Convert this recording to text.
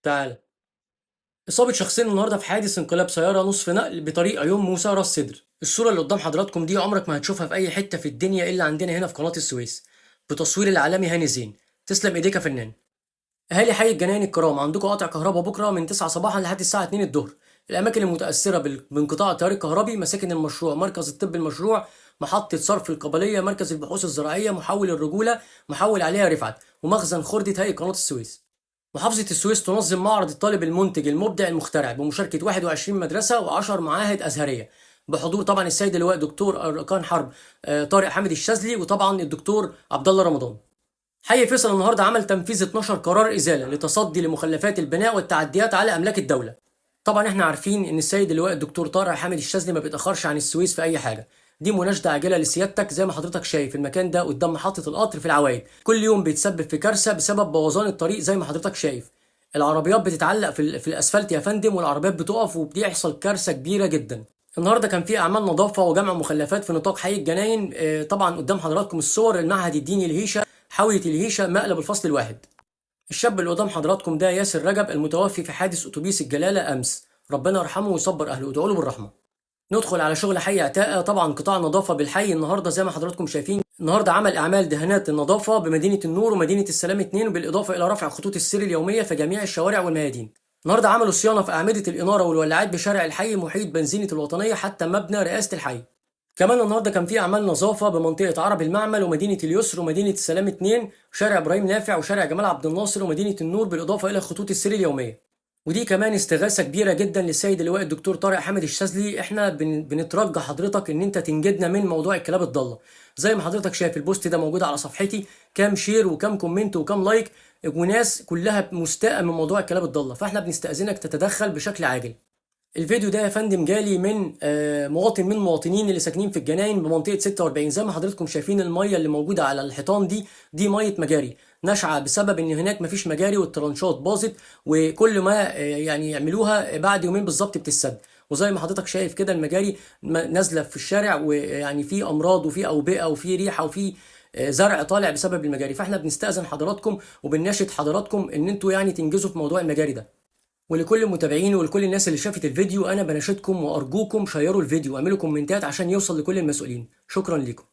تعالى. إصابة شخصين النهارده في حادث انقلاب سيارة نصف نقل بطريقة يوم موسى راس سدر. الصورة اللي قدام حضراتكم دي عمرك ما هتشوفها في أي حتة في الدنيا إلا عندنا هنا في قناة السويس، بتصوير العالمي هاني زين. تسلم إيديك يا فنان. أهالي حي الجناين الكرام، عندكم قطع كهرباء بكرة من 9 صباحا لحد الساعة 2 الظهر. الأماكن المتأثرة بانقطاع التيار الكهربي: مساكن المشروع، مركز الطب المشروع، محطة صرف القبلية، مركز البحوث الزراعية، محول الرجولة، محول عليها رفعت، ومخزن خردة هيئة قناة السويس. محافظة السويس تنظم معرض الطالب المنتج المبدع المخترع بمشاركة 21 مدرسة و10 معاهد أزهرية، بحضور طبعا السيد اللواء دكتور أركان حرب طارق حامد الشاذلي، وطبعا الدكتور عبد الله رمضان. حي فيصل النهارده عمل تنفيذ 12 قرار إزالة لتصدي لمخلفات البناء والتعديات على أملاك الدولة. طبعا احنا عارفين ان السيد اللواء الدكتور طارق حامد الشاذلي ما بيتاخرش عن السويس في اي حاجه. دي مناشده عاجله لسيادتك. زي ما حضرتك شايف المكان ده قدام محطه القطر في العوايد، كل يوم بيتسبب في كارثه بسبب بوظان الطريق. زي ما حضرتك شايف العربيات بتتعلق في الاسفلت يا فندم، والعربيات بتقف وبيحصل كارثه كبيره جدا. النهارده كان في اعمال نظافه وجمع مخلفات في نطاق حي الجناين. طبعا قدام حضراتكم الصور. المعهد الديني الهيشه، حاويه الهيشه، مقلب الفصل الواحد. الشاب اللي قدام حضراتكم ده ياسر رجب، المتوفي في حادث اتوبيس الجلاله امس. ربنا يرحمه ويصبر اهله، ادعوا له بالرحمه. ندخل على شغل حي عتاقه. طبعا قطاع النظافه بالحي النهارده زي ما حضراتكم شايفين، النهارده عمل اعمال دهانات النظافه بمدينه النور ومدينه السلام 2، بالاضافه الى رفع خطوط السير اليوميه في جميع الشوارع والميادين. النهارده عملوا صيانه في اعمده الاناره والولاعات بشارع الحي محيط بنزينه الوطنيه حتى مبنى رئاسه الحي. كمان النهارده كان في اعمال نظافه بمنطقه عرب المعمل ومدينه اليسر ومدينه السلام 2، شارع ابراهيم نافع وشارع جمال عبد الناصر ومدينه النور، بالاضافه الى خطوط السير اليوميه. ودي كمان استغاثه كبيره جدا للسيد اللواء الدكتور طارق حامد الشاذلي. احنا بنترجى حضرتك ان انت تنجدنا من موضوع الكلاب الضاله. زي ما حضرتك شايف البوست ده موجود على صفحتي، كام شير وكام كومنت وكام لايك، وناس كلها مستاءة من موضوع الكلاب الضاله. فاحنا بنستأذنك تتدخل بشكل عاجل. الفيديو ده يا فندم جالي من مواطن من المواطنين اللي ساكنين في الجناين بمنطقه 46. زي ما حضراتكم شايفين الميه اللي موجوده على الحيطان دي ميه مجاري ناشعه، بسبب ان هناك مفيش مجاري والترنشات باظت، وكل ما يعني يعملوها بعد يومين بالظبط بتتسد. وزي ما حضرتك شايف كده المجاري نازله في الشارع، ويعني في امراض وفي اوبئه وفي ريحه وفي زرع طالع بسبب المجاري. فاحنا بنستأذن حضراتكم وبنناشد حضراتكم ان انتوا يعني تنجزوا في موضوع المجاري ده. ولكل المتابعين ولكل الناس اللي شافت الفيديو، انا بناشدكم وارجوكم شيروا الفيديو واعملوا كومنتات عشان يوصل لكل المسؤولين. شكرا لكم.